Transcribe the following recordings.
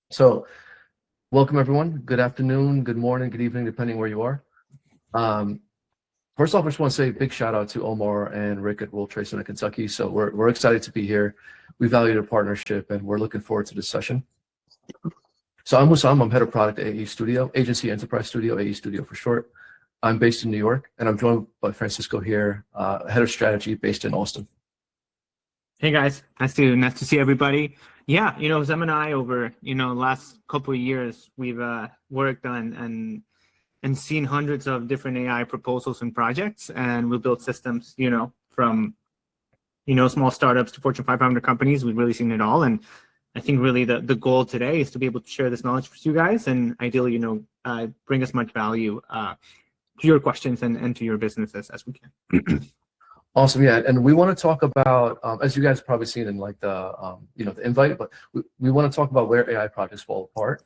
So welcome everyone. Good afternoon, good morning, good evening, depending where you are. First off, I just want to say a big shout out to Omar and Rick at World Trade Center, Kentucky. So we're excited to be here. We value the partnership and we're looking forward to this session. So I'm Husam, I'm head of product at AE Studio, Agency Enterprise Studio, AE Studio for short. I'm based in New York and I'm joined by Francisco here, head of strategy based in Austin. Hey guys, nice to see everybody. Yeah, Husam and I over the last couple of years we've worked on and seen hundreds of different AI proposals and projects, and we built systems, from small startups to Fortune 500 companies. We've really seen it all, and I think really the goal today is to be able to share this knowledge with you guys, and ideally, bring as much value to your questions and to your businesses as we can. Awesome, yeah, and we want to talk about, as you guys have probably seen in like the the invite, but we want to talk about where AI projects fall apart,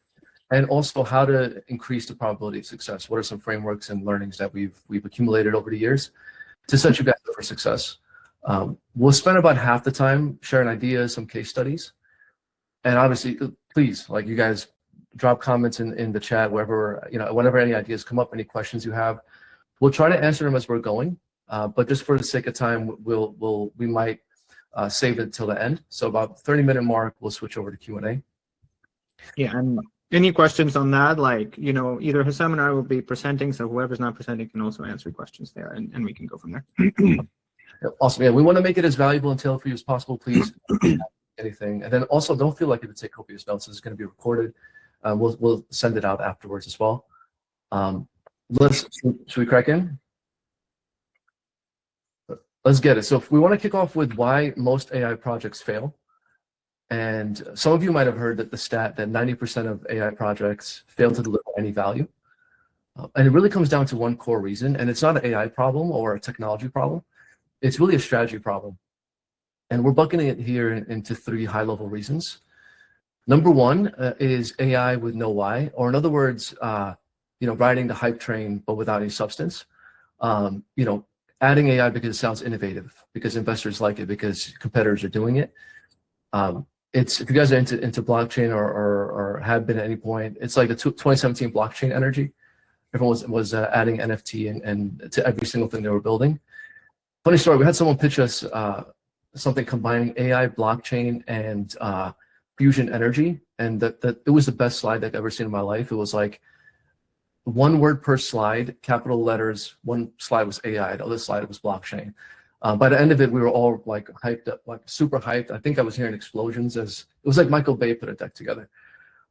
and also how to increase the probability of success. What are some frameworks and learnings that we've accumulated over the years to set you guys up for success? We'll spend about half the time sharing ideas, some case studies, and obviously, please, like you guys, drop comments in the chat wherever whenever any ideas come up, any questions you have. We'll try to answer them as we're going. But just for the sake of time, we might save it till the end. So about 30-minute mark, we'll switch over to Q&A. Yeah, and any questions on that, like, either Husam and I will be presenting, so whoever's not presenting can also answer questions there, and we can go from there. Awesome. Yeah, we want to make it as valuable and tailored for you as possible, please. Anything. And then also don't feel like you have to take copious notes. This is going to be recorded. We'll send it out afterwards as well. Should we crack in? Let's get it. So if we want to kick off with why most AI projects fail, and some of you might have heard that the stat that 90% of AI projects fail to deliver any value. And it really comes down to one core reason, and it's not an AI problem or a technology problem. It's really a strategy problem. And we're bucketing it here into three high-level reasons. Number one is AI with no why, or in other words, riding the hype train but without any substance. Adding AI because it sounds innovative, because investors like it, because competitors are doing it. If you guys are into blockchain or have been at any point, it's like the 2017 blockchain energy. Everyone was adding NFT and to every single thing they were building. Funny story, we had someone pitch us something combining AI, blockchain, and fusion energy, and that it was the best slide I've ever seen in my life. It was like one word per slide, capital letters. One slide was AI, the other slide was blockchain. By the end of it, we were all like hyped up, like super hyped. I think I was hearing explosions as it was like Michael Bay put a deck together.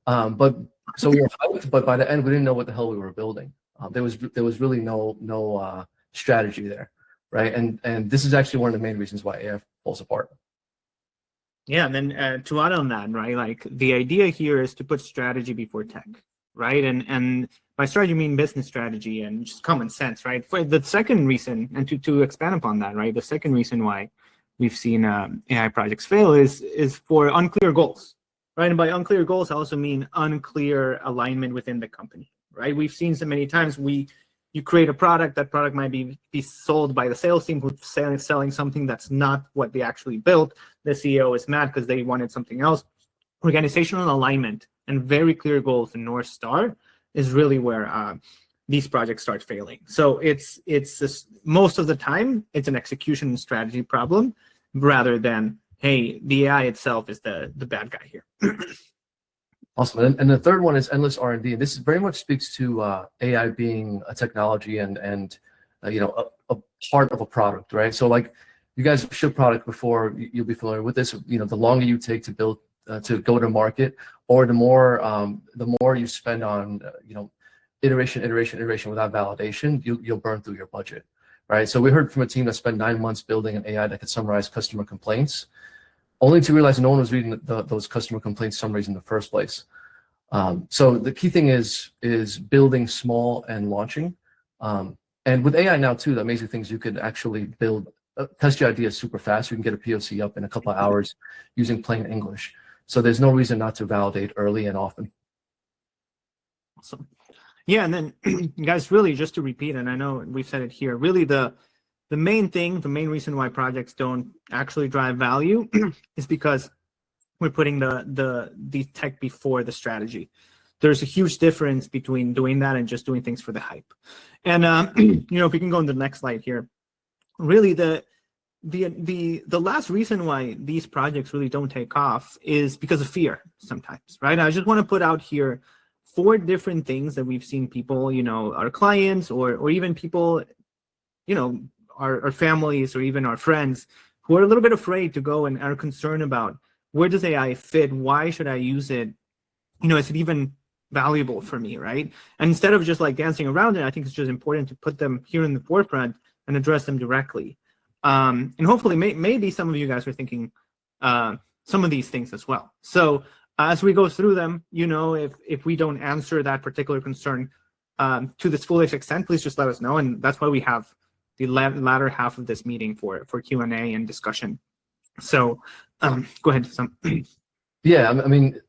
So we were hyped, but by the end, we didn't know what the hell we were building. There was really no strategy there, right? And this is actually one of the main reasons why AI falls apart. Yeah, and then to add on that, right? Like the idea here is to put strategy before tech, right? And by strategy, I mean business strategy and just common sense, right? For the second reason, and to expand upon that, right? The second reason why we've seen AI projects fail is for unclear goals, right? And by unclear goals, I also mean unclear alignment within the company, right? We've seen so many times you create a product, that product might be sold by the sales team who's selling something that's not what they actually built. The CEO is mad because they wanted something else. Organizational alignment and very clear goals and North Star is really where these projects start failing. So it's just, most of the time it's an execution and strategy problem rather than, hey, the AI itself is the bad guy here. Awesome. And the third one is endless R&D. And this very much speaks to AI being a technology and a part of a product, right? So like you guys ship product before, you'll be familiar with this. The longer you take to build to go to market, or the more you spend on iteration without validation, you'll burn through your budget, right? So we heard from a team that spent 9 months building an AI that could summarize customer complaints, only to realize no one was reading those customer complaints summaries in the first place. So the key thing is building small and launching. And with AI now too, the amazing things you could actually build, test your ideas super fast. You can get a POC up in a couple of hours using plain English. So there's no reason not to validate early and often. Awesome. Yeah, and then guys, really just to repeat, and I know we've said it here, really the main reason why projects don't actually drive value is because we're putting the tech before the strategy. There's a huge difference between doing that and just doing things for the hype. And if we can go on the next slide here, really the last reason why these projects really don't take off is because of fear sometimes, right? I just want to put out here 4 different things that we've seen people, our clients or even people, our families or even our friends who are a little bit afraid to go and are concerned about where does AI fit? Why should I use it? Is it even valuable for me, right? And instead of just like dancing around it, I think it's just important to put them here in the forefront and address them directly. And hopefully maybe some of you guys are thinking some of these things as well. So as we go through them, if we don't answer that particular concern to this fullest extent, please just let us know. And that's why we have the latter half of this meeting for Q&A and discussion. So go ahead, Husam. Yeah, I mean,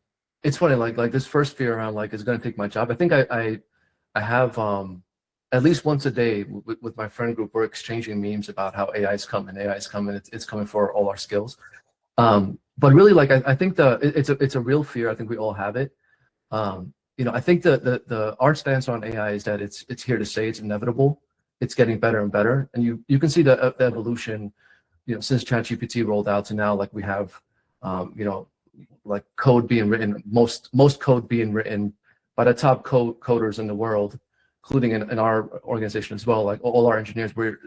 it's funny, like this first fear around like, is it going to take my job? I think I have at least once a day with my friend group, we're exchanging memes about how AI is coming, it's coming for all our skills. But really, like, I think it's a real fear. I think we all have it. I think our stance on AI is that it's here to stay. It's inevitable. It's getting better and better, and you can see the evolution, since ChatGPT rolled out to now. Like we have, like code being written, most code being written by the top coders in the world, including in our organization as well. Like all our engineers, we're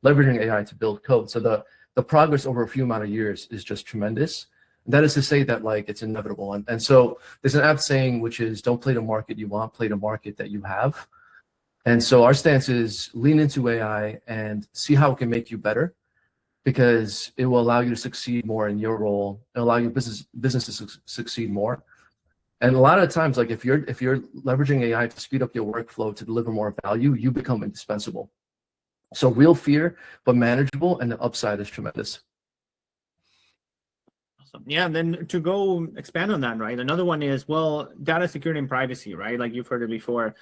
leveraging AI to build code. So the progress over a few amount of years is just tremendous. And that is to say that like it's inevitable. And so there's an apt saying, which is don't play the market you want, play the market that you have. And so our stance is lean into AI and see how it can make you better, because it will allow you to succeed more in your role and allow your business to succeed more. And a lot of times, like if you're leveraging AI to speed up your workflow to deliver more value, you become indispensable. So real fear, but manageable, and the upside is tremendous. Awesome. Yeah, and then to go expand on that, right? Another one is, well, data security and privacy, right? Like you've heard it before.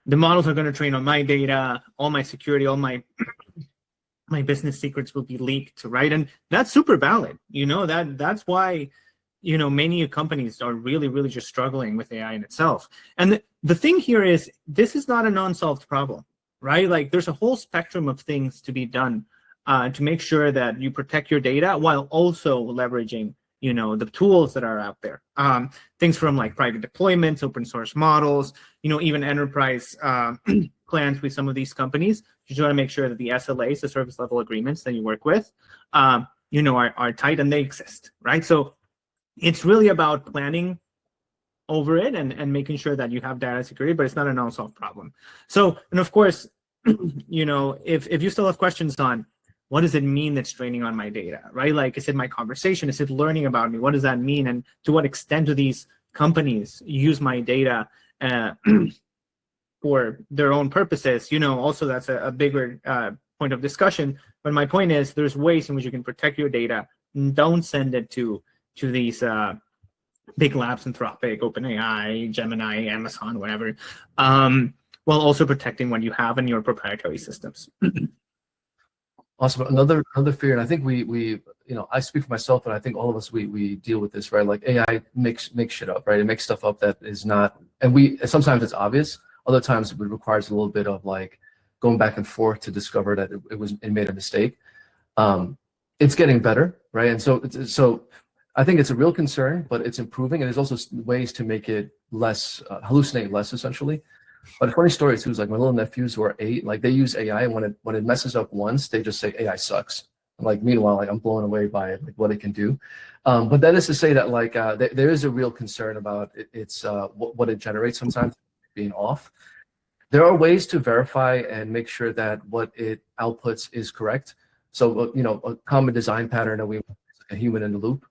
The models are going to train on my data, all my security, all my business secrets will be leaked, right? And that's super valid. That's why, many companies are really, really just struggling with AI in itself. And the thing here is, this is not an unsolved problem, right? Like there's a whole spectrum of things to be done to make sure that you protect your data while also leveraging, the tools that are out there. Things from like private deployments, open source models, even enterprise plans with some of these companies. You just want to make sure that the SLAs, the service level agreements that you work with, are tight and they exist, right? So it's really about planning over it and making sure that you have data security, but it's not an unsolved problem. So, and of course, if you still have questions on what does it mean that's training on my data, right? Like, is it my conversation? Is it learning about me? What does that mean? And to what extent do these companies use my data for their own purposes? Also that's a bigger point of discussion. But my point is, there's ways in which you can protect your data. Don't send it to these big labs, Anthropic, OpenAI, Gemini, Amazon, whatever, while also protecting what you have in your proprietary systems. Awesome. Another fear, and I think we I speak for myself, and I think all of us we deal with this, right? Like AI makes shit up, right? It makes stuff up that is not, and sometimes it's obvious. Other times it requires a little bit of like going back and forth to discover that it made a mistake. It's getting better, right? And so I think it's a real concern, but it's improving, and there's also ways to make it less hallucinate less, essentially. But a funny story too is like my little nephews who are 8, like they use AI, and when it messes up once, they just say AI sucks. Like meanwhile, like I'm blown away by it, like what it can do. But that is to say that like there is a real concern about what it generates sometimes being off. There are ways to verify and make sure that what it outputs is correct. So a common design pattern that we want is like a human in the loop,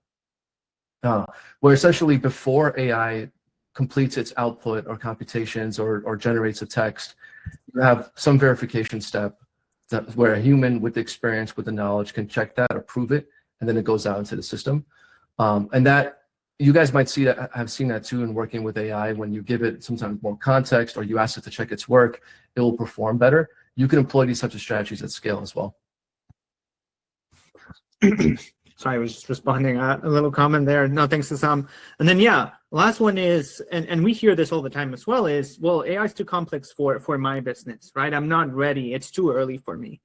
where essentially before AI completes its output or computations or generates a text, you have some verification step where a human with the experience, with the knowledge, can check that, approve it, and then it goes out into the system. And that you guys might have seen that too in working with AI. When you give it sometimes more context or you ask it to check its work, it will perform better. You can employ these types of strategies at scale as well. Sorry, I was just responding a little comment there. No, thanks to some. And then, yeah, last one is, and we hear this all the time as well, is, well, AI is too complex for my business, right? I'm not ready. It's too early for me,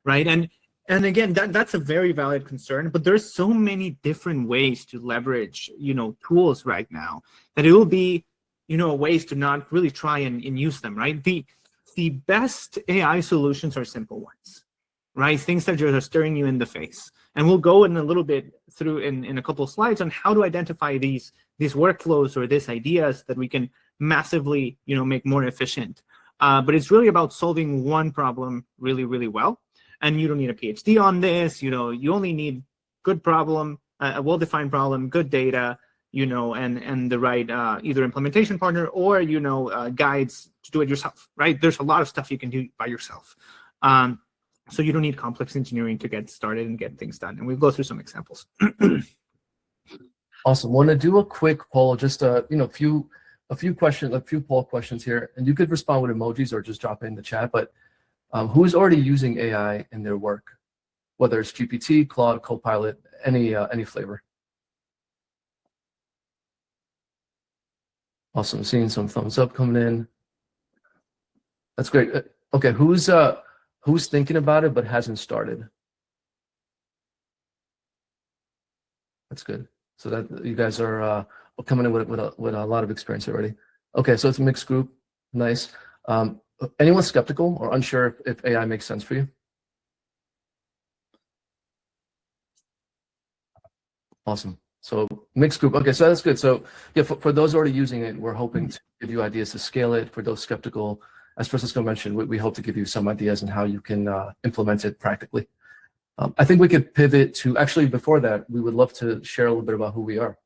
right? And again, that's a very valid concern, but there's so many different ways to leverage, tools right now that it will be, ways to not really try and use them, right? The best AI solutions are simple ones, right? Things that are staring you in the face. And we'll go in a little bit through in a couple of slides on how to identify these workflows or these ideas that we can massively, make more efficient. But it's really about solving one problem really, really well. And you don't need a PhD on this. You only need good problem, a well-defined problem, good data, and the right either implementation partner or guides to do it yourself, right? There's a lot of stuff you can do by yourself. So you don't need complex engineering to get started and get things done. And we'll go through some examples. Awesome. Want to do a quick poll, just a few questions, a few poll questions here, and you could respond with emojis or just drop it in the chat. But who's already using AI in their work, whether it's GPT, Claude, Copilot, any flavor? Awesome. Seeing some thumbs up coming in. That's great. Okay, who's thinking about it but hasn't started? That's good. So that you guys are coming in with a lot of experience already. Okay, so it's a mixed group. Nice. Anyone skeptical or unsure if AI makes sense for you? Awesome. So mixed group. Okay, so that's good. So yeah, for those already using it, we're hoping to give you ideas to scale it. For those skeptical, as Francisco mentioned, we hope to give you some ideas on how you can implement it practically. I think we could pivot to, actually before that, we would love to share a little bit about who we are.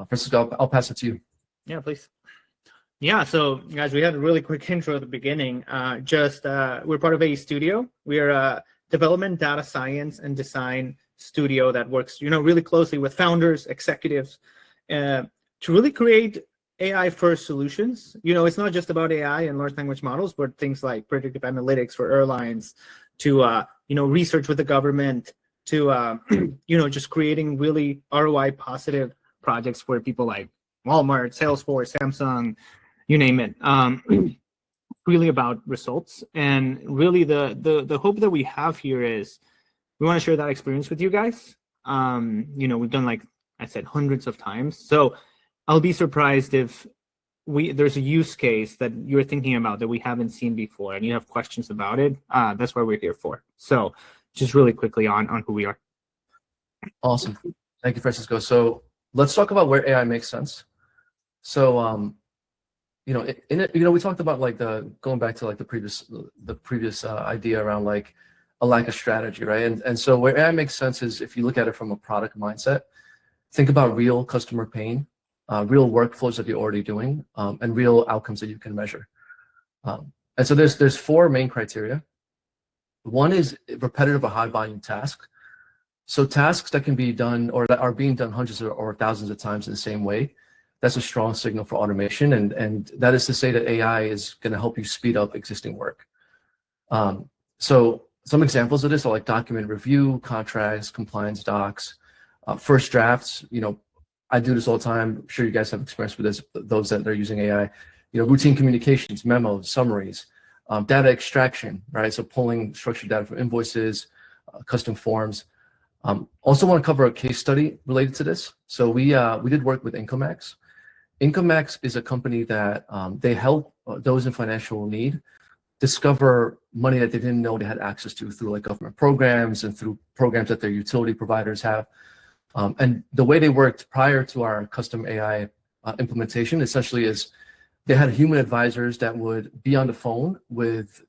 Francisco, I'll pass it to you. Yeah, please. Yeah, so guys, we had a really quick intro at the beginning. We're part of a studio. We're a development, data science, and design studio that works, really closely with founders, executives, to really create AI-first solutions. It's not just about AI and large language models, but things like predictive analytics for airlines, to research with the government, to just creating really ROI positive projects for people like Walmart, Salesforce, Samsung, you name it. Really about results. And really the hope that we have here is we want to share that experience with you guys. We've done, like I said, hundreds of times. So I'll be surprised if there's a use case that you're thinking about that we haven't seen before and you have questions about it. That's what we're here for. So just really quickly on who we are. Awesome. Thank you, Francisco. So let's talk about where AI makes sense. So we talked about like going back to like the previous idea around like a lack of strategy, right? And so where AI makes sense is if you look at it from a product mindset, think about real customer pain, real workflows that you're already doing, and real outcomes that you can measure. And so there's four main criteria. One is repetitive or high volume task. So tasks that can be done or that are being done hundreds or thousands of times in the same way, that's a strong signal for automation. And that is to say that AI is going to help you speed up existing work. So some examples of this are like document review, contracts, compliance docs, first drafts. I do this all the time. I'm sure you guys have experience with this, those that are using AI. Routine communications, memos, summaries, data extraction, right? So pulling structured data from invoices, custom forms. Also want to cover a case study related to this. So we did work with IncomeX. IncomeX is a company that they help those in financial need discover money that they didn't know they had access to through like government programs and through programs that their utility providers have. And the way they worked prior to our custom AI implementation essentially is they had human advisors that would be on the phone with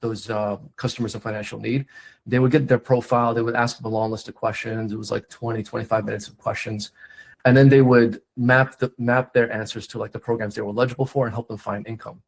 those customers of financial need. They would get their profile, they would ask them a long list of questions. It was like 20, 25 minutes of questions. And then they would map their answers to like the programs they were eligible for and help them find income.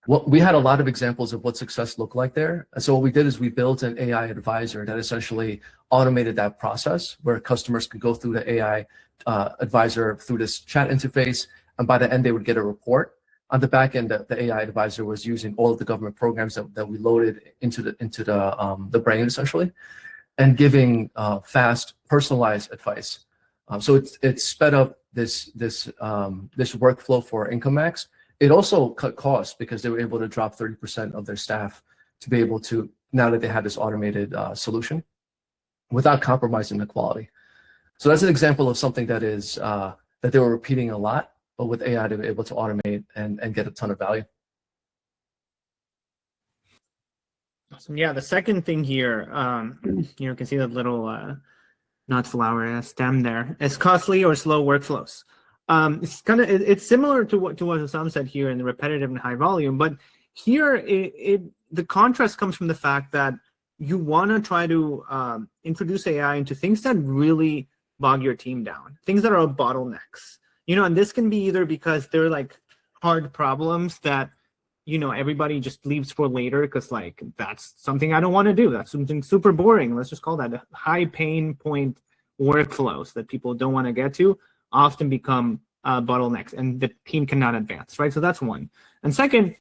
We had a lot of examples of what success looked like there. And so what we did is we built an AI advisor that essentially automated that process where customers could go through the AI advisor through this chat interface. And by the end, they would get a report. On the back end, the AI advisor was using all of the government programs that we loaded into the brain essentially. and giving fast, personalized advice. So it's sped up this workflow for Income Max. It also cut costs because they were able to drop 30% of their staff to be able to, now that they have this automated solution, without compromising the quality. So that's an example of something that is that they were repeating a lot, but with AI they were able to automate and get a ton of value. Awesome. Yeah, the second thing here, you can see that little not flower stem there. Is costly or slow workflows. It's similar to what Husam said here in the repetitive and high volume, but here the contrast comes from the fact that you want to try to introduce AI into things that really bog your team down, things that are bottlenecks. And this can be either because they're like hard problems that everybody just leaves for later because like that's something I don't want to do. That's something super boring. Let's just call that high pain point workflows that people don't want to get to often become bottlenecks and the team cannot advance, right? So that's one. And second,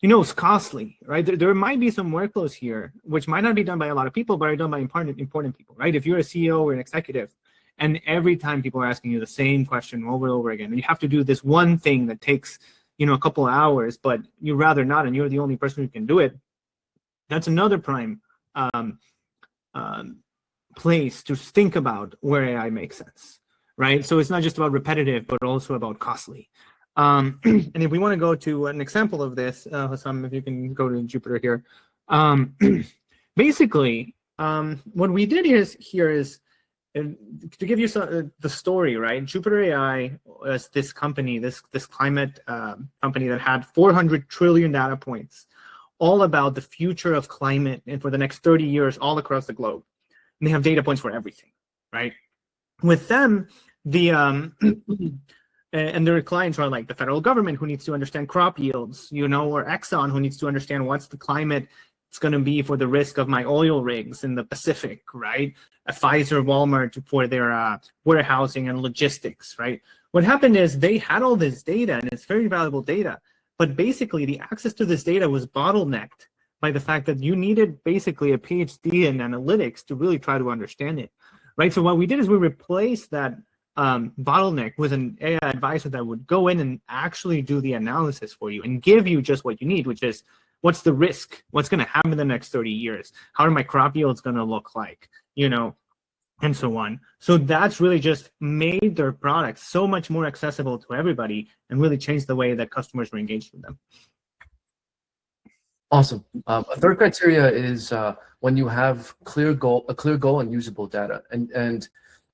it's costly, right? There might be some workflows here which might not be done by a lot of people, but are done by important people, right? If you're a CEO or an executive, and every time people are asking you the same question over and over again, and you have to do this one thing that takes a couple of hours, but you'd rather not, and you're the only person who can do it, that's another prime place to think about where AI makes sense, right? So it's not just about repetitive, but also about costly. And if we want to go to an example of this, Husam, if you can go to Jupyter here. Basically, what we did here is to give you the story, right? Jupyter AI is this company, this climate company that had 400 trillion data points, all about the future of climate and for the next 30 years all across the globe. And they have data points for everything, right? With them, and their clients are like the federal government, who needs to understand crop yields, or Exxon, who needs to understand what's the climate it's going to be for the risk of my oil rigs in the Pacific, right? A Pfizer, Walmart for their warehousing and logistics, right? What happened is they had all this data, and it's very valuable data, but basically the access to this data was bottlenecked by the fact that you needed basically a PhD in analytics to really try to understand it, right? So what we did is we replaced that bottleneck with an AI advisor that would go in and actually do the analysis for you and give you just what you need, which is what's the risk, what's going to happen in the next 30 years, how are my crop yields going to look like, and so on. So that's really just made their products so much more accessible to everybody and really changed the way that customers were engaged with them. Awesome. A third criteria is when you have a clear goal and usable data. And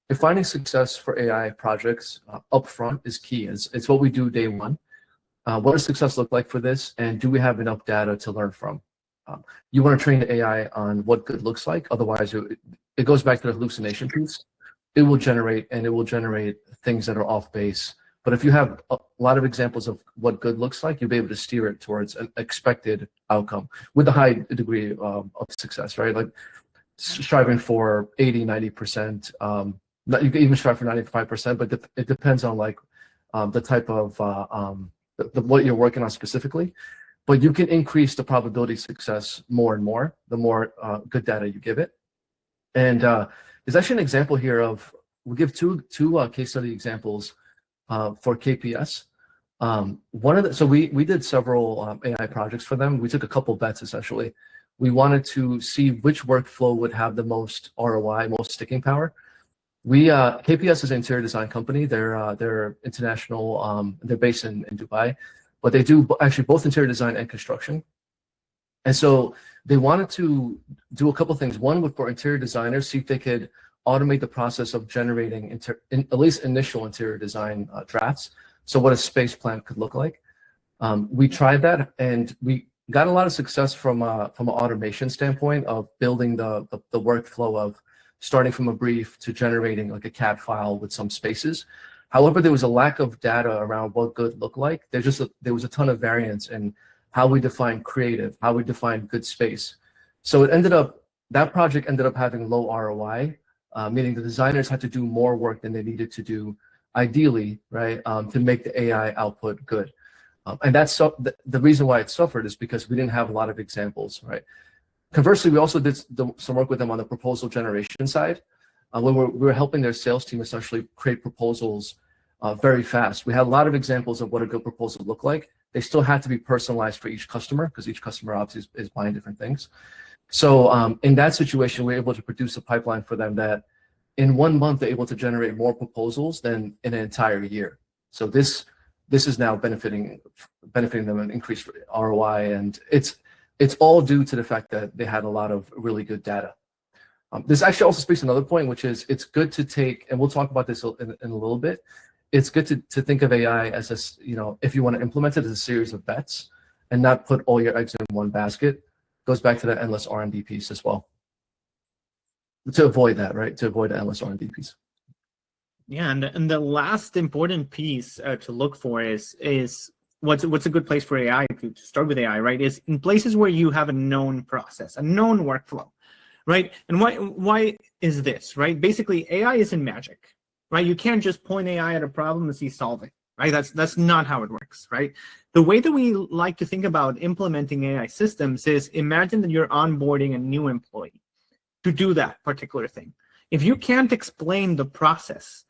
defining success for AI projects upfront is key. It's what we do day one. What does success look like for this? And do we have enough data to learn from? You want to train the AI on what good looks like. Otherwise, it goes back to the hallucination piece. It will generate things that are off base. But if you have a lot of examples of what good looks like, you'll be able to steer it towards an expected outcome with a high degree of success, right? Like striving for 80, 90%. You can even strive for 95%, but it depends on like the type of what you're working on specifically. But you can increase the probability of success more and more the more good data you give it. And there's actually an example here of, we'll give two case study examples for KPS. So we did several AI projects for them. We took a couple bets essentially. We wanted to see which workflow would have the most ROI, most sticking power. KPS is an interior design company. They're international. They're based in Dubai, but they do actually both interior design and construction. And so they wanted to do a couple things. One, for interior designers, see if they could automate the process of generating at least initial interior design drafts. So what a space plan could look like. We tried that, and we got a lot of success from an automation standpoint of building the workflow of starting from a brief to generating like a CAD file with some spaces. However, there was a lack of data around what good looked like. There was a ton of variance in how we define creative, how we define good space. So that project ended up having low ROI, meaning the designers had to do more work than they needed to do, ideally, right, to make the AI output good. And that's the reason why it suffered is because we didn't have a lot of examples, right? Conversely, we also did some work with them on the proposal generation side, where we were helping their sales team essentially create proposals very fast. We had a lot of examples of what a good proposal looked like. They still had to be personalized for each customer because each customer obviously is buying different things. So in that situation, we were able to produce a pipeline for them that in 1 month, they're able to generate more proposals than in an entire year. So this is now benefiting them an increased ROI, and it's all due to the fact that they had a lot of really good data. This actually also speaks to another point, which is it's good to take, and we'll talk about this in a little bit, it's good to think of AI as if you want to implement it as a series of bets and not put all your eggs in one basket. Goes back to the endless R&D piece as well. To avoid that, right? To avoid the endless R&D piece. Yeah, and the last important piece to look for is what's a good place for AI to start with AI, right? Is in places where you have a known process, a known workflow, right? And why is this, right? Basically, AI isn't magic, right? You can't just point AI at a problem and see solve it, right? That's not how it works, right? The way that we like to think about implementing AI systems is imagine that you're onboarding a new employee to do that particular thing. If you can't explain the process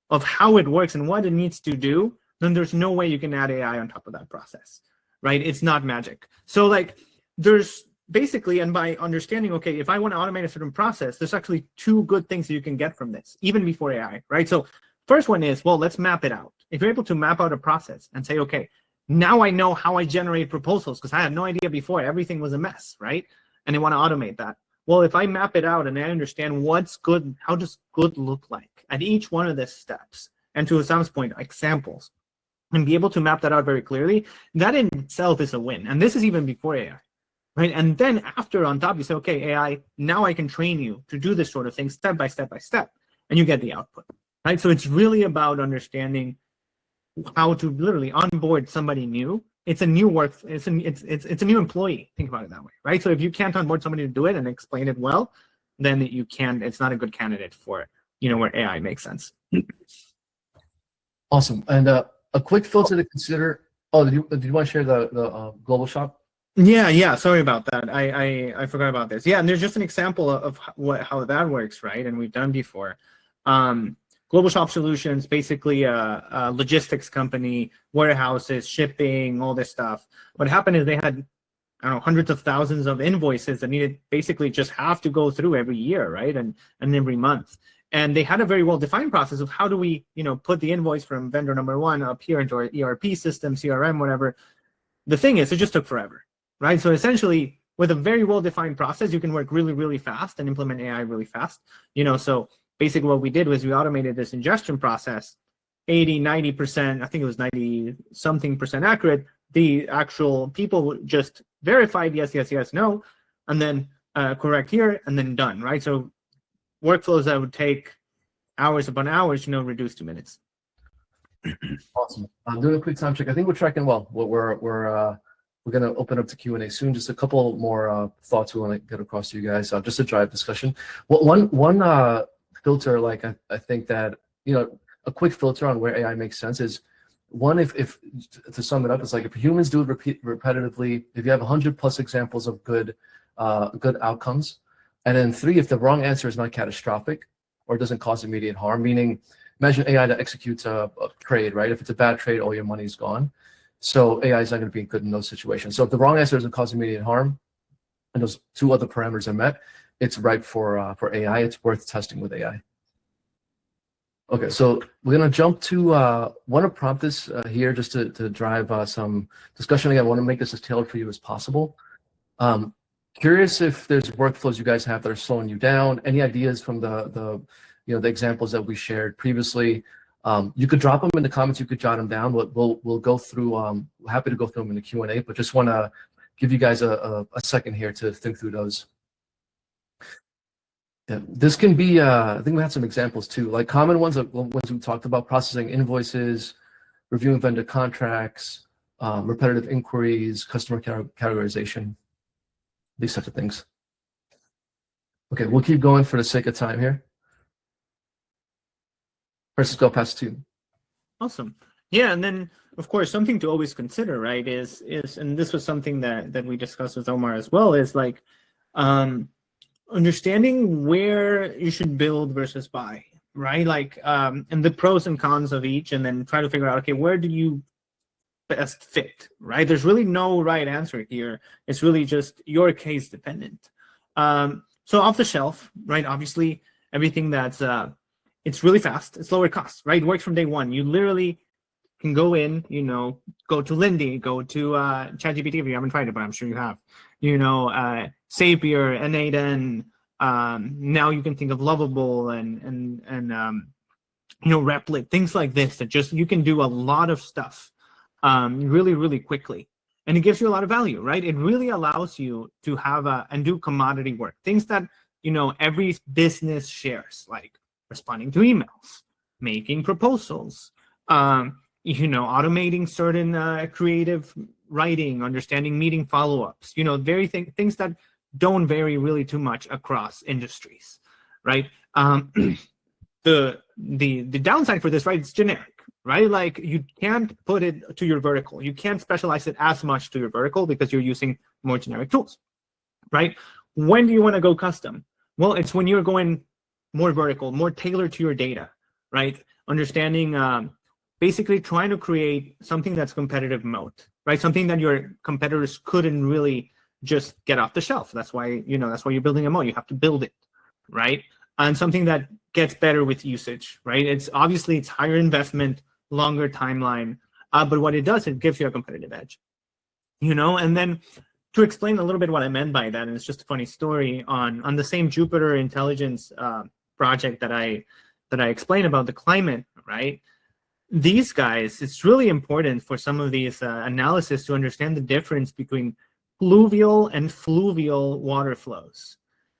of how it works and what it needs to do, then there's no way you can add AI on top of that process, right? It's not magic. So like there's basically, and by understanding, okay, if I want to automate a certain process, there's actually 2 good things that you can get from this, even before AI, right? So first one is, well, let's map it out. If you're able to map out a process and say, okay, now I know how I generate proposals because I had no idea before, everything was a mess, right? And I want to automate that. Well, if I map it out and I understand what's good, how does good look like at each one of the steps, and to Husam's point, examples, and be able to map that out very clearly, that in itself is a win. And this is even before AI, right? And then after on top, you say, okay, AI, now I can train you to do this sort of thing step by step by step, and you get the output, right? So it's really about understanding how to literally onboard somebody new. It's a new work. It's a new employee. Think about it that way, right? So if you can't onboard somebody to do it and explain it well, then you can't. It's not a good candidate for where AI makes sense. Awesome. And a quick filter to consider. Oh, did you want to share the global shop? Yeah. Sorry about that. I forgot about this. Yeah, and there's just an example of how that works, right? And we've done before. Global Shop Solutions, basically a logistics company, warehouses, shipping, all this stuff. What happened is they had, I don't know, hundreds of thousands of invoices that needed basically just have to go through every year, right? And every month. And they had a very well-defined process of how do we, put the invoice from vendor number 1 up here into our ERP system, CRM, whatever. The thing is, it just took forever, right? So essentially, with a very well-defined process, you can work really, really fast and implement AI really fast. So basically what we did was we automated this ingestion process, 80-90%, I think it was 90-something% accurate. The actual people just verified yes, no, and then correct here, and then done, right? So workflows that would take hours upon hours, reduced to minutes. Awesome. I'm doing a quick time check. I think we're tracking well. We're going to open up to Q&A soon. Just a couple more thoughts we want to get across to you guys, just to drive discussion. Well, one filter, like I think that a quick filter on where AI makes sense is one, if to sum it up, it's like if humans do it repetitively, if you have 100+ examples of good outcomes, and then 3, if the wrong answer is not catastrophic or doesn't cause immediate harm, meaning imagine AI that executes a trade, right? If it's a bad trade, all your money's gone. So AI is not going to be good in those situations. So if the wrong answer doesn't cause immediate harm, and those 2 other parameters are met, it's ripe for AI. It's worth testing with AI. Okay, so we're going to jump to, want to prompt this here just to drive some discussion. Again, I want to make this as tailored for you as possible. Curious if there's workflows you guys have that are slowing you down. Any ideas from the examples that we shared previously? You could drop them in the comments. You could jot them down. We'll go through. Happy to go through them in the Q&A, but just want to give you guys a second here to think through those. Yeah, this can be. I think we had some examples too, like common ones we talked about: processing invoices, reviewing vendor contracts, repetitive inquiries, customer categorization. These types of things. Okay, we'll keep going for the sake of time here. Francisco, pass to you. Awesome. Yeah, and then of course something to always consider, right? Is and this was something that we discussed with Omar as well. Is like Understanding where you should build versus buy, right? Like, and the pros and cons of each, and then try to figure out, okay, where do you best fit, right? There's really no right answer here. It's really just your case dependent. So off the shelf, right? Obviously, everything that's it's really fast, it's lower cost, right? It works from day one. You literally can go in, go to Lindy, go to ChatGPT if you haven't tried it, but I'm sure you have. Zapier, N8N. Now you can think of Lovable and Replit, things like this that just you can do a lot of stuff really, really quickly. And it gives you a lot of value, right? It really allows you to have and do commodity work, things that every business shares, like responding to emails, making proposals, automating certain creative writing, understanding meeting follow-ups, very things that don't vary really too much across industries, right? The downside for this, right, it's generic, right? Like you can't put it to your vertical. You can't specialize it as much to your vertical because you're using more generic tools, right? When do you want to go custom? Well, it's when you're going more vertical, more tailored to your data, right? Understanding, basically trying to create something that's competitive moat, right? Something that your competitors couldn't really just get off the shelf. That's why, that's why you're building a moat. You have to build it, right? And something that gets better with usage, right? It's higher investment, longer timeline, but what it does, it gives you a competitive edge, And then to explain a little bit what I meant by that, and it's just a funny story on the same Jupyter Intelligence project that I explained about the climate, right? These guys, it's really important for some of these analysis to understand the difference between pluvial and fluvial water flows.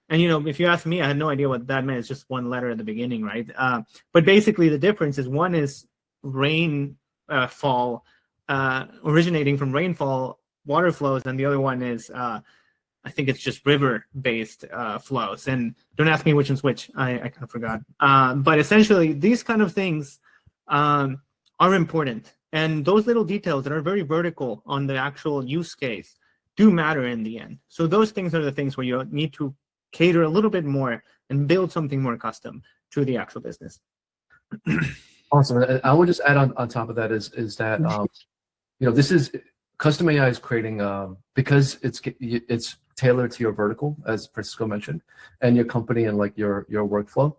And, if you ask me, I had no idea what that meant. It's just one letter at the beginning, right? But basically the difference is one is rainfall originating from rainfall water flows, and the other one is, I think it's just river-based flows. And don't ask me which one's which. I kind of forgot. But essentially, these kind of things are important. And those little details that are very vertical on the actual use case do matter in the end. So those things are the things where you need to cater a little bit more and build something more custom to the actual business. Awesome. And I would just add on top of that is that this is custom AI is creating because it's tailored to your vertical, as Francisco mentioned, and your company and like your workflow.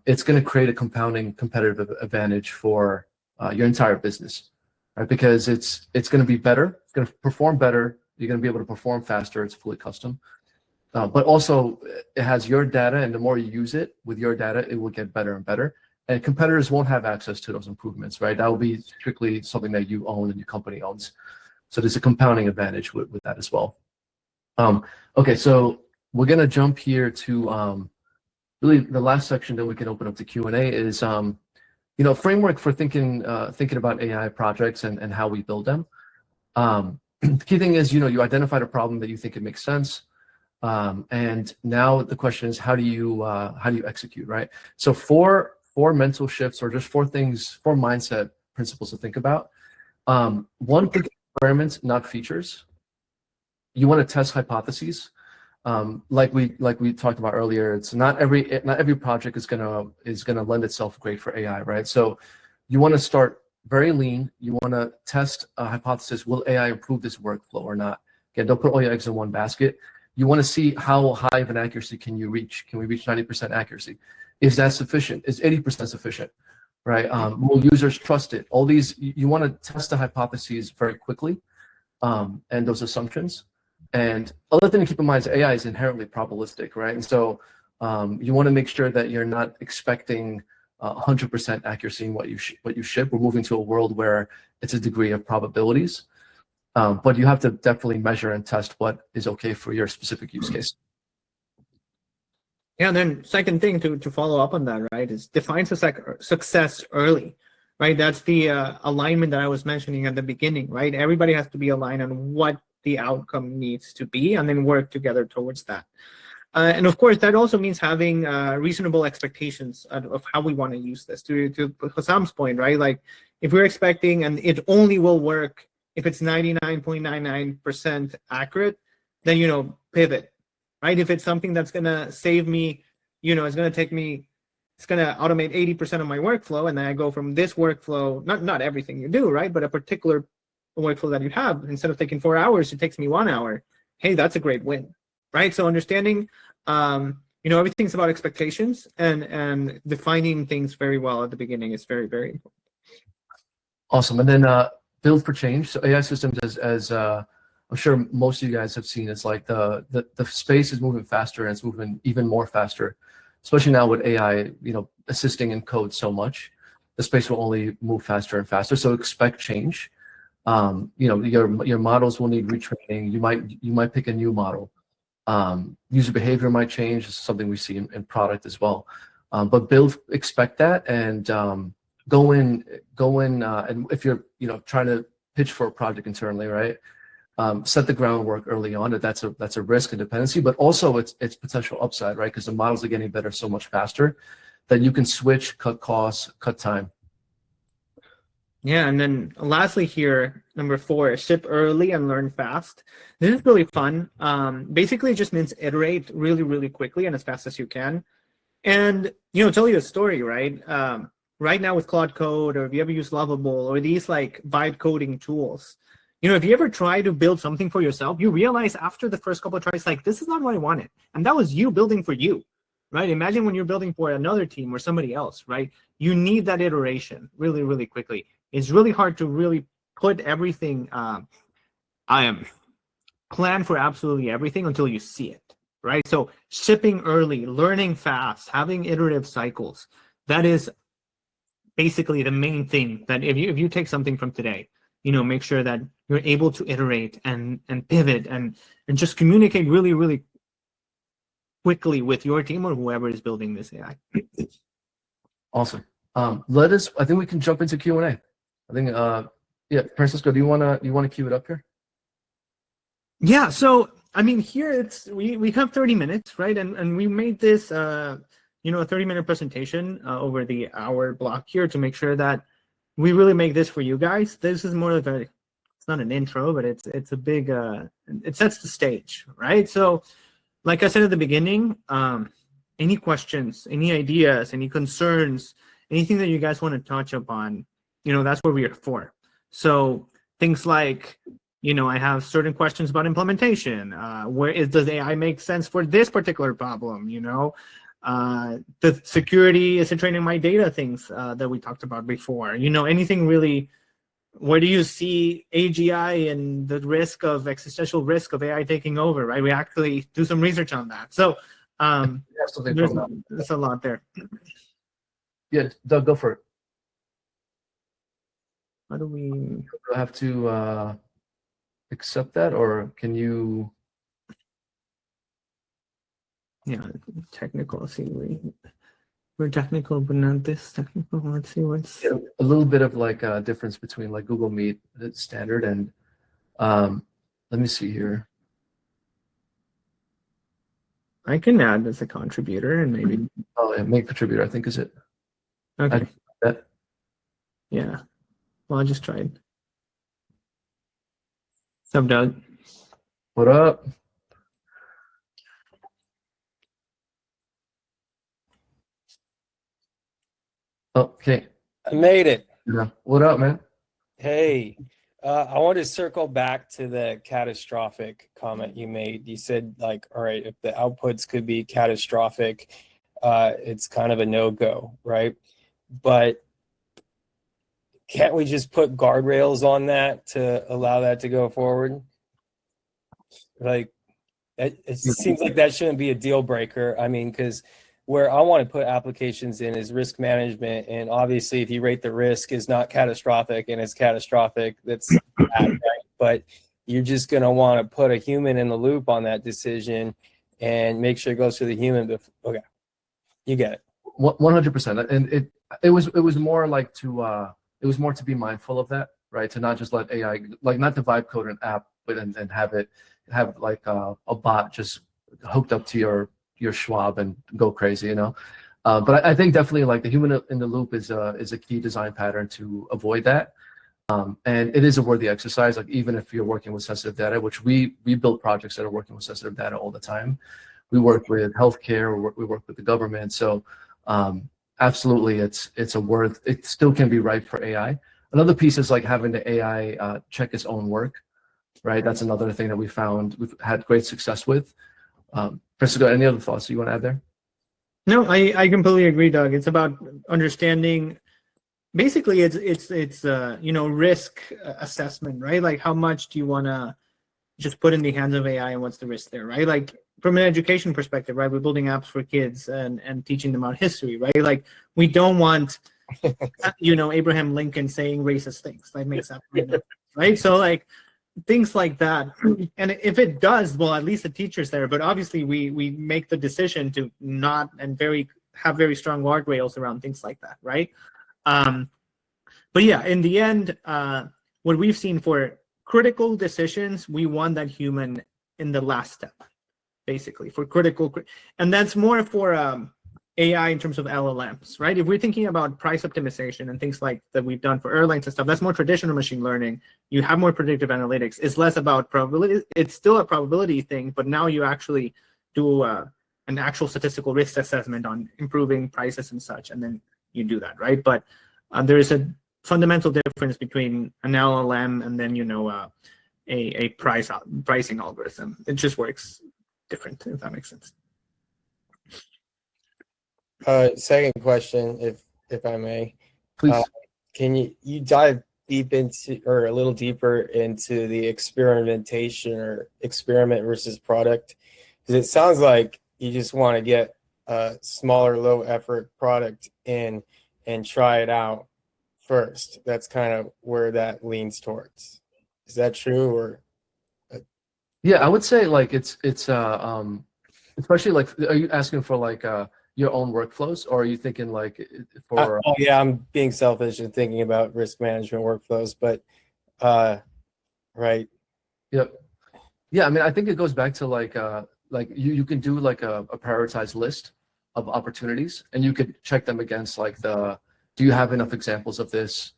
It's going to create a compounding competitive advantage for your entire business, right? Because it's going to be better, it's going to perform better. You're going to be able to perform faster. It's fully custom. But also, it has your data, and the more you use it with your data, it will get better and better. And competitors won't have access to those improvements, right? That will be strictly something that you own and your company owns. So there's a compounding advantage with that as well. Okay, so we're going to jump here to really the last section that we can open up to Q&A is framework for thinking about AI projects and how we build them. The key thing is, you identified a problem that you think it makes sense. And now the question is, how do you execute, right? So four mental shifts, or just four mindset principles to think about. One, think experiments, not features. You want to test hypotheses. Like we talked about earlier, it's not every project is gonna lend itself great for AI, right? So you want to start very lean. You want to test a hypothesis. Will AI improve this workflow or not? Again, don't put all your eggs in one basket. You want to see how high of an accuracy can you reach? Can we reach 90% accuracy? Is that sufficient? Is 80% sufficient? Right? Will users trust it? All these, you want to test the hypotheses very quickly, and those assumptions. And other thing to keep in mind is AI is inherently probabilistic, right? And so you want to make sure that you're not expecting 100% accuracy in what you ship. We're moving to a world where it's a degree of probabilities, but you have to definitely measure and test what is okay for your specific use case. Yeah, and then second thing to follow up on that, right, is define success early, right? That's the alignment that I was mentioning at the beginning, right? Everybody has to be aligned on what the outcome needs to be, and then work together towards that. And of course, that also means having reasonable expectations of how we want to use this. To Husam's point, right? Like, if we're expecting, and it only will work if it's 99.99% accurate, then pivot, right? If it's something that's going to save me, it's going to automate 80% of my workflow, and then I go from this workflow, not everything you do, right? But a particular workflow that you have, instead of taking 4 hours, it takes me 1 hour. Hey, that's a great win, right? So understanding, everything's about expectations, and defining things very well at the beginning is very, very important. Awesome. And then build for change. So AI systems, as I'm sure most of you guys have seen, it's like the space is moving faster, and it's moving even more faster, especially now with AI, assisting in code so much. The space will only move faster and faster. So expect change. Your models will need retraining. You might pick a new model. User behavior might change. This is something we see in product as well. But expect that, and go in, and if you're trying to pitch for a project internally, right? Set the groundwork early on that's a risk and dependency, but also it's potential upside, right? Because the models are getting better so much faster that you can switch, cut costs, cut time. Yeah, and then lastly here, number 4, ship early and learn fast. This is really fun. Basically, it just means iterate really, really quickly and as fast as you can. And, tell you a story, right? Right now with Claude Code, or if you ever use Lovable, or these like vibe coding tools, if you ever try to build something for yourself, you realize after the first couple of tries, like, this is not what I wanted. And that was you building for you, right? Imagine when you're building for another team or somebody else, right? You need that iteration really, really quickly. It's really hard to really put everything, plan for absolutely everything until you see it, right? So shipping early, learning fast, having iterative cycles, that is basically the main thing. That if you take something from today, make sure that you're able to iterate and pivot and just communicate really, really quickly with your team or whoever is building this AI. Awesome. I think we can jump into Q&A. I think, Francisco, do you want to cue it up here? Yeah. So, here we have 30 minutes, right? And we made this, a 30-minute presentation over the hour block here to make sure that we really make this for you guys. This is more of it's not an intro, but it's a big, it sets the stage, right? So, like I said at the beginning, any questions, any ideas, any concerns, anything that you guys want to touch upon, that's what we are for. So things like, I have certain questions about implementation. Does AI make sense for this particular problem? The security, is it training my data things that we talked about before? Anything really, where do you see AGI and the existential risk of AI taking over, right? We actually do some research on that. So there's a lot there. Yeah, Doug, go for it. How do we? Do I have to accept that, or can you? Yeah, technical. We're technical, but not this technical. Let's see what's a little bit of like a difference between like Google Meet standard and let me see here. I can add as a contributor and maybe. Oh, yeah, make contributor, I think is it. Okay. Yeah. Well, I just tried. What's up, Doug? What up? Okay. I made it. Yeah. What up, man? Hey, I wanted to circle back to the catastrophic comment you made. You said, like, all right, if the outputs could be catastrophic, it's kind of a no-go, right? But can't we just put guardrails on that to allow that to go forward? Like, it seems like that shouldn't be a deal breaker. Because where I want to put applications in is risk management. And obviously, if you rate the risk is not catastrophic and it's catastrophic, that's bad, right? But you're just going to want to put a human in the loop on that decision and make sure it goes to the human. Okay, you get it. 100%. And it was more like it was more to be mindful of that, right? To not just let AI, like not to vibe code an app, but and have like a bot just hooked up to your Schwab and go crazy, But I think definitely like the human in the loop is a key design pattern to avoid that. And it is a worthy exercise, like even if you're working with sensitive data, which we build projects that are working with sensitive data all the time. We work with healthcare, we work with the government. So absolutely, it's a worth. It still can be ripe for AI. Another piece is like having the AI check its own work, right? That's another thing that we found we've had great success with. Francisco, any other thoughts you want to add there? No, I completely agree, Doug. It's about understanding. Basically, it's risk assessment, right? Like how much do you want to just put in the hands of AI, and what's the risk there, right? Like from an education perspective, right? We're building apps for kids and teaching them about history, right? Like we don't want Abraham Lincoln saying racist things. That makes up, right? So like things like that. And if it does, well, at least the teacher's there. But obviously, we make the decision to not and have very strong guardrails around things like that, right? But yeah, in the end, what we've seen for critical decisions, we want that human in the last step, basically for critical, and that's more for AI in terms of LLMs, right? If we're thinking about price optimization and things like that we've done for airlines and stuff, that's more traditional machine learning. You have more predictive analytics. It's less about probability. It's still a probability thing, but now you actually do an actual statistical risk assessment on improving prices and such, and then you do that, right? But there is a fundamental difference between an LLM and then a pricing algorithm. It just works different, if that makes sense. Second question, if I may, Please. can you dive deep into, or a little deeper into, the experimentation or experiment versus product? Because it sounds like you just want to get a smaller, low effort product in and try it out first. That's kind of where that leans towards. Is that true? Or Yeah, I would say like it's especially like, are you asking for like your own workflows, or are you thinking like for oh yeah, I'm being selfish and thinking about risk management workflows, but right. Yep. Yeah, I mean, I think it goes back to like you can do like a prioritized list of opportunities, and you could check them against like do you have enough examples of this?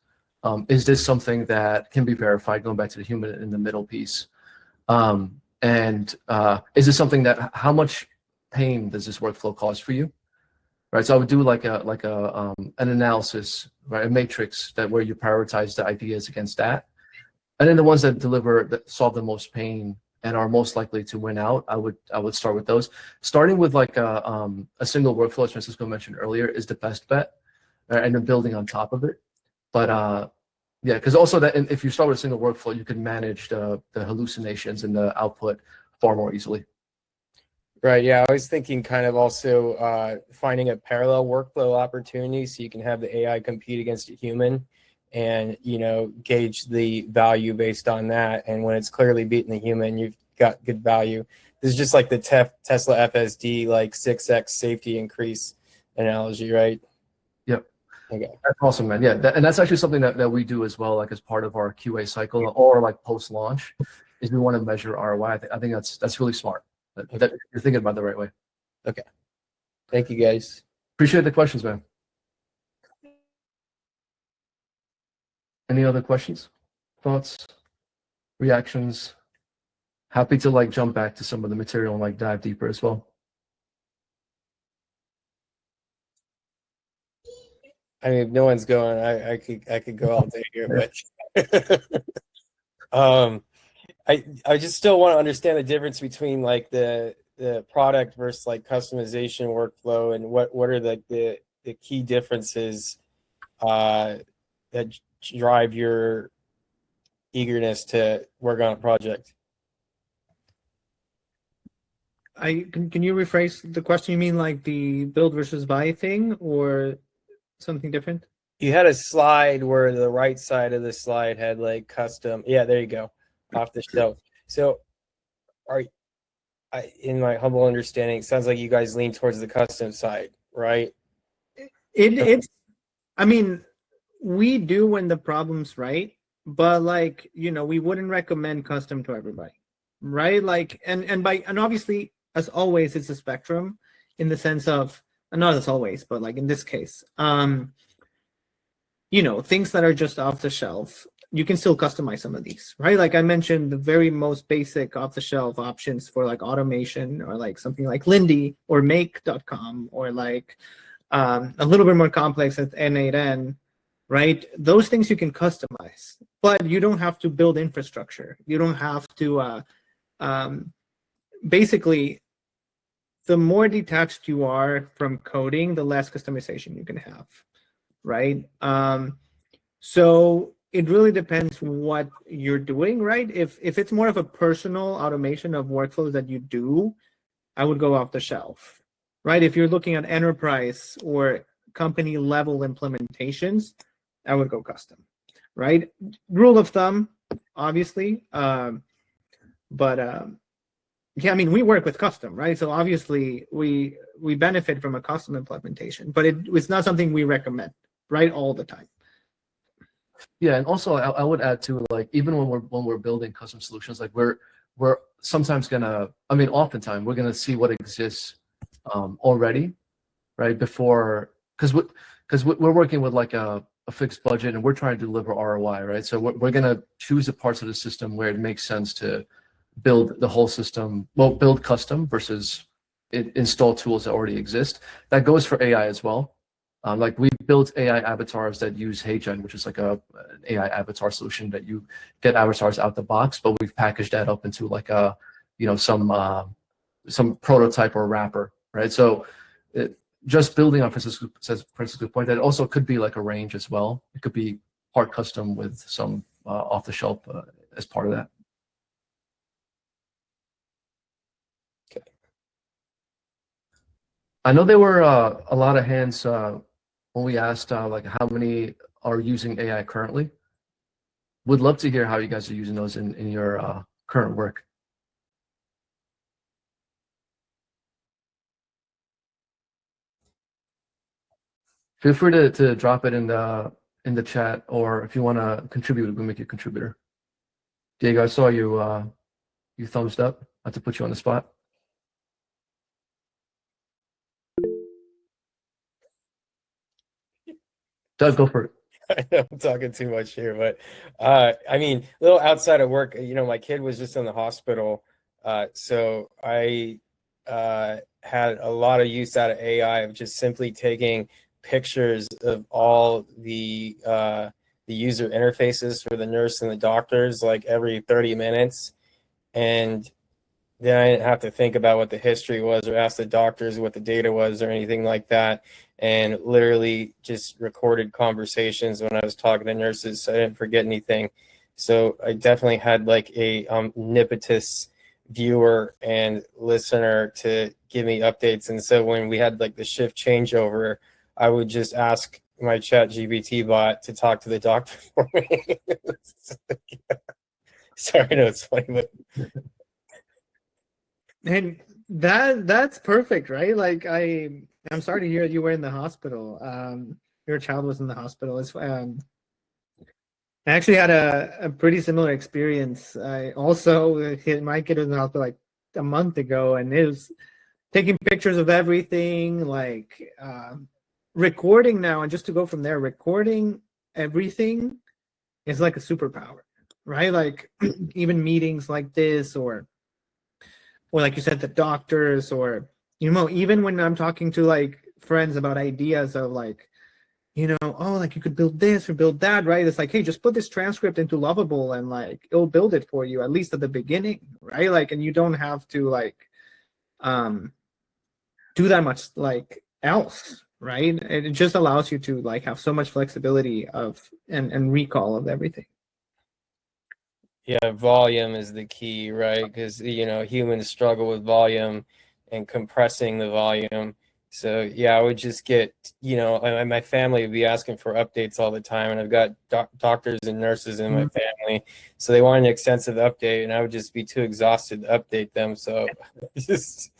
Is this something that can be verified, going back to the human in the middle piece? And is this something that, how much pain does this workflow cause for you? Right. So I would do like an analysis, right? A matrix where you prioritize the ideas against that. And then the ones that solve the most pain and are most likely to win out, I would start with those. Starting with like a single workflow, as Francisco mentioned earlier, is the best bet, and then building on top of it. But yeah, because also that if you start with a single workflow, you can manage the hallucinations and the output far more easily. Right. Yeah, I was thinking kind of also finding a parallel workflow opportunity so you can have the AI compete against a human, and gauge the value based on that. And when it's clearly beating the human, you've got good value. This is just like the Tesla FSD, like 6x safety increase analogy, right? Yep. Okay. That's awesome, man. Yeah, and that's actually something that we do as well, like as part of our QA cycle or like post launch, is we want to measure ROI. I think that's really smart. That you're thinking about it the right way. Okay. Thank you, guys. Appreciate the questions, man. Any other questions, thoughts, reactions? Happy to like jump back to some of the material and like dive deeper as well. I mean, if no one's going, I could go all day here, but I just still want to understand the difference between like the product versus like customization workflow, and what are the key differences that drive your eagerness to work on a project. Can you rephrase the question? You mean like the build versus buy thing, or something different? You had a slide where the right side of the slide had like custom. Yeah, there you go, off the shelf. So, in my humble understanding, it sounds like you guys lean towards the custom side, right? It's. I mean, we do when the problem's right, but like we wouldn't recommend custom to everybody, right? Like, and obviously, as always, it's a spectrum in the sense of, not as always, but like in this case, things that are just off the shelf, you can still customize some of these, right? Like I mentioned, the very most basic off-the-shelf options for like automation, or like something like Lindy or Make.com, or like a little bit more complex at N8N, right? Those things you can customize, but you don't have to build infrastructure. You don't have to, basically, the more detached you are from coding, the less customization you can have, right? So it really depends what you're doing, right? If it's more of a personal automation of workflows that you do, I would go off the shelf, right? If you're looking at enterprise or company level implementations, I would go custom, right? Rule of thumb, obviously, but yeah, I mean, we work with custom, right? So obviously we benefit from a custom implementation, but it's not something we recommend, right, all the time. Yeah, and also I would add too, like even when we're building custom solutions, like we're sometimes gonna, I mean, oftentimes we're gonna see what exists already, right? Before, because we're working with like a fixed budget and we're trying to deliver ROI, right? So we're gonna choose the parts of the system where it makes sense to build the whole system, well, build custom versus install tools that already exist. That goes for AI as well. Like we built AI avatars that use HeyGen, which is like an AI avatar solution that you get avatars out the box, but we've packaged that up into like a, you know, some prototype or wrapper, right? So just building on Francisco's point, that also could be like a range as well. It could be part custom with some off the shelf as part of that. Okay. I know there were a lot of hands when we asked like how many are using AI currently. Would love to hear how you guys are using those in your current work. Feel free to drop it in the chat, or if you want to contribute, we'll make you a contributor. Diego, I saw you you thumbs up. Not to put you on the spot. Doug, go for it. I know I'm talking too much here, but I mean, a little outside of work, you know, my kid was just in the hospital, so I had a lot of use out of AI of just simply taking pictures of all the user interfaces for the nurse and the doctors, like every 30 minutes, and then I didn't have to think about what the history was or ask the doctors what the data was or anything like that. And literally just recorded conversations when I was talking to nurses, so I didn't forget anything. So I definitely had like a omnipotous viewer and listener to give me updates. And so when we had like the shift changeover, I would just ask my ChatGPT bot to talk to the doctor for me. Sorry, I know it's funny, but And that's perfect, right? Like I'm sorry to hear you were in the hospital. Your child was in the hospital. I actually had a pretty similar experience. I also my kid was in the hospital like a month ago, and it was taking pictures of everything, like recording now. And just to go from there, recording everything is like a superpower, right? Like even meetings like this, or like you said, the doctors, or, you know, even when I'm talking to like friends about ideas of like, you know, oh, like you could build this or build that, right? It's like, hey, just put this transcript into Lovable and like it'll build it for you, at least at the beginning, right? Like, and you don't have to like do that much like else, right? It just allows you to like have so much flexibility of and recall of everything. yeah, volume is the key, right? Because, you know, humans struggle with volume and compressing the volume. So yeah, I would just get, you know, my family would be asking for updates all the time, and I've got doctors and nurses in my family, so they want an extensive update, and I would just be too exhausted to update them. So just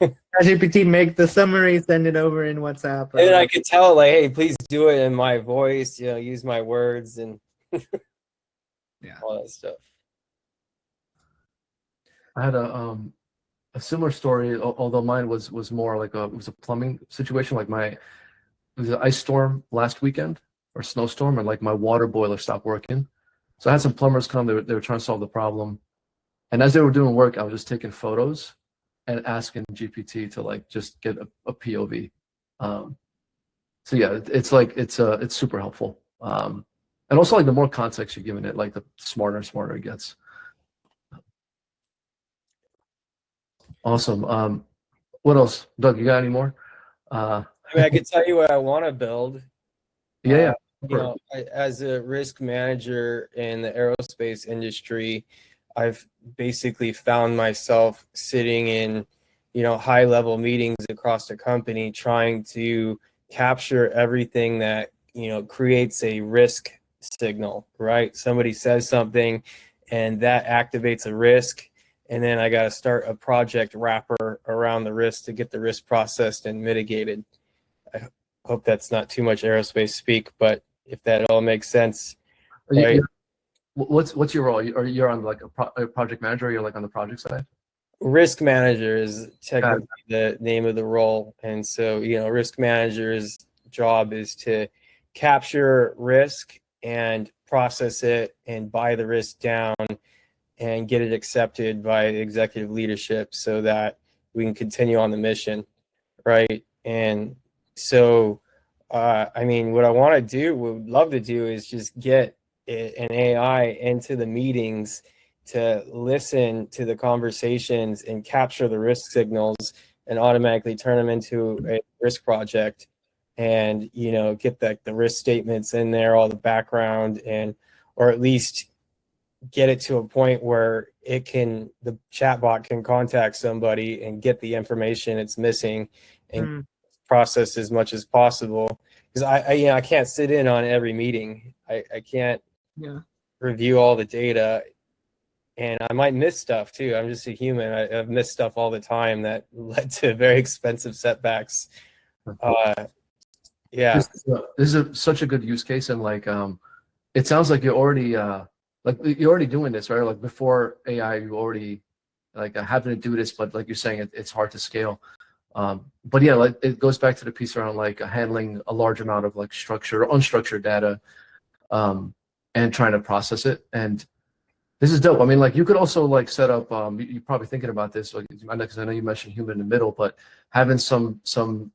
GPT, make the summary, send it over in WhatsApp. And then I could tell, like, hey, please do it in my voice, you know, use my words and yeah, all that stuff. I had a similar story, although mine was more like it was a plumbing situation. Like it was an ice storm last weekend or snowstorm, and like my water boiler stopped working. So I had some plumbers come, they were trying to solve the problem. And as they were doing work, I was just taking photos and asking GPT to like just get a POV. So yeah, it's super helpful. And also like the more context you're giving it, like the smarter and smarter it gets. Awesome. What else, Doug? You got any more? I mean, I could tell you what I want to build. Yeah. You know, as a risk manager in the aerospace industry, I've basically found myself sitting in, you know, high-level meetings across the company trying to capture everything that, you know, creates a risk signal, right? Somebody says something and that activates a risk, and then I got to start a project wrapper around the risk to get the risk processed and mitigated. I hope that's not too much aerospace speak, but if that all makes sense. Right? What's your role? You're on like a project manager, or you're like on the project side? Risk manager is technically the name of the role. And so, you know, risk manager's job is to capture risk and process it and buy the risk down and get it accepted by executive leadership so that we can continue on the mission, right? And so, I mean, what I want to do, would love to do, is just get an AI into the meetings to listen to the conversations and capture the risk signals and automatically turn them into a risk project, and, you know, get the risk statements in there, all the background, and or at least get it to a point where the chatbot can contact somebody and get the information it's missing and process as much as possible. Because I can't sit in on every meeting. I can't review all the data, and I might miss stuff too. I'm just a human. I've missed stuff all the time that led to very expensive setbacks. This is such a good use case, and like it sounds like you're already doing this, right? Like before AI, you already like having to do this, but like you're saying, it's hard to scale. But yeah, like it goes back to the piece around like handling a large amount of like structured or unstructured data, and trying to process it. And this is dope. I mean, like you could also like set up. You're probably thinking about this, like because I know you mentioned human in the middle, but having some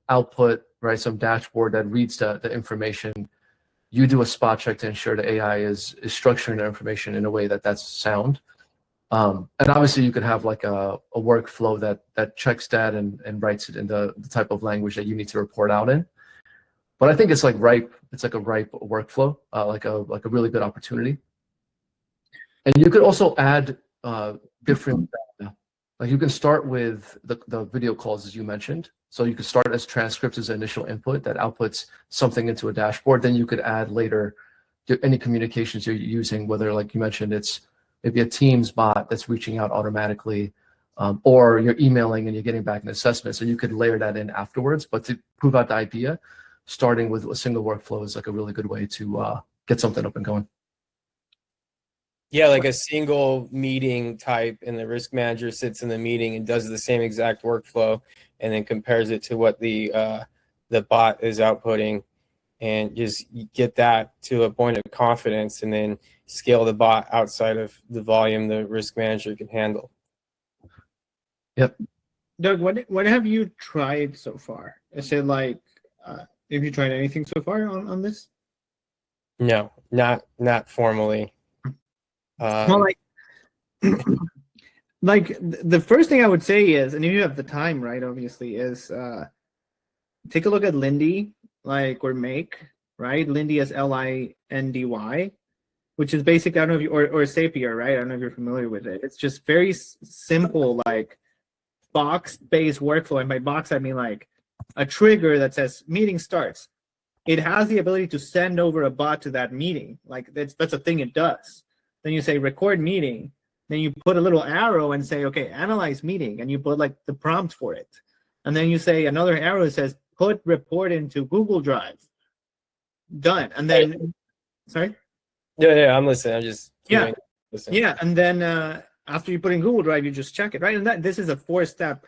output, right? Some dashboard that reads the information. You do a spot check to ensure the AI is structuring the information in a way that's sound. And obviously you could have like a workflow that checks that and writes it in the type of language that you need to report out in. But I think it's like ripe. It's like a ripe workflow, like a really good opportunity. And you could also add different data. Like you can start with the video calls, as you mentioned. So you could start as transcripts as initial input that outputs something into a dashboard. Then you could add later any communications you're using, whether, like you mentioned, it's maybe a Teams bot that's reaching out automatically, or you're emailing and you're getting back an assessment. So you could layer that in afterwards. But to prove out the idea, starting with a single workflow is like a really good way to get something up and going. Yeah, like a single meeting type, and the risk manager sits in the meeting and does the same exact workflow, and then compares it to what the bot is outputting, and just get that to a point of confidence, and then scale the bot outside of the volume the risk manager can handle. Yep. Doug, what have you tried so far? Is it like, have you tried anything so far on this? No, not formally. Well, like the first thing I would say is, and if you have the time, right, obviously, is take a look at Lindy, like, or Make, right? Lindy is Lindy, which is basic. I don't know if you, or Zapier, right? I don't know if you're familiar with it. It's just very simple, like box-based workflow. And by box, I mean like a trigger that says meeting starts. It has the ability to send over a bot to that meeting. Like that's a thing it does. Then you say record meeting. Then you put a little arrow and say, okay, analyze meeting, and you put like the prompt for it. And then you say another arrow that says put report into Google Drive. Done. And then, sorry? Yeah, I'm listening. I'm just listening. Yeah, and then after you put in Google Drive, you just check it, right? And this is a 4-step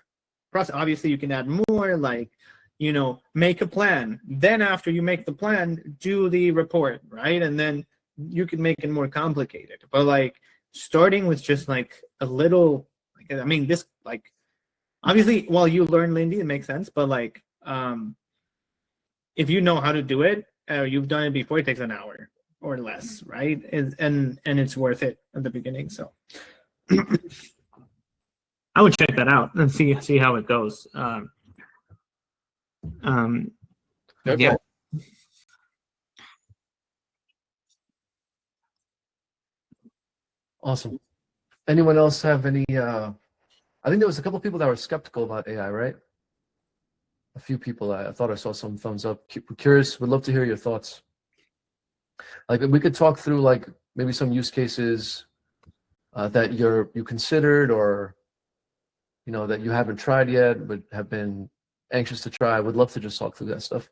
process. Obviously, you can add more, like, you know, make a plan. Then after you make the plan, do the report, right? And then you can make it more complicated. But like starting with just like a little, like, I mean, this like obviously while you learn Lindy, it makes sense. But like if you know how to do it, you've done it before, it takes an hour or less, right? And it's worth it at the beginning. So I would check that out and see how it goes. Yeah. Awesome. Anyone else have any? I think there was a couple people that were skeptical about AI, right? A few people. I thought I saw some thumbs up. Curious. Would love to hear your thoughts. Like we could talk through like maybe some use cases that you considered, or that you haven't tried yet but have been anxious to try. Would love to just talk through that stuff.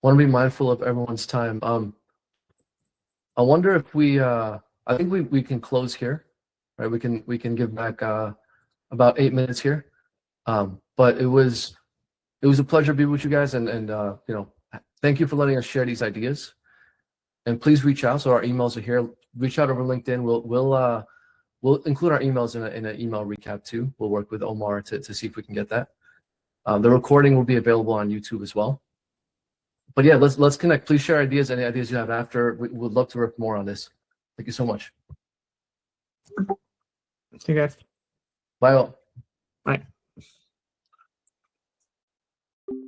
Want to be mindful of everyone's time. I wonder if I think we can close here, right? We can give back about 8 minutes here. But it was a pleasure to be with you guys, and thank you for letting us share these ideas. And please reach out. So our emails are here. Reach out over LinkedIn. We'll include our emails in an email recap too. We'll work with Omar to see if we can get that. The recording will be available on YouTube as well. But yeah, let's connect. Please share ideas, any ideas you have after. We would love to work more on this. Thank you so much. See you guys. Bye all. Bye.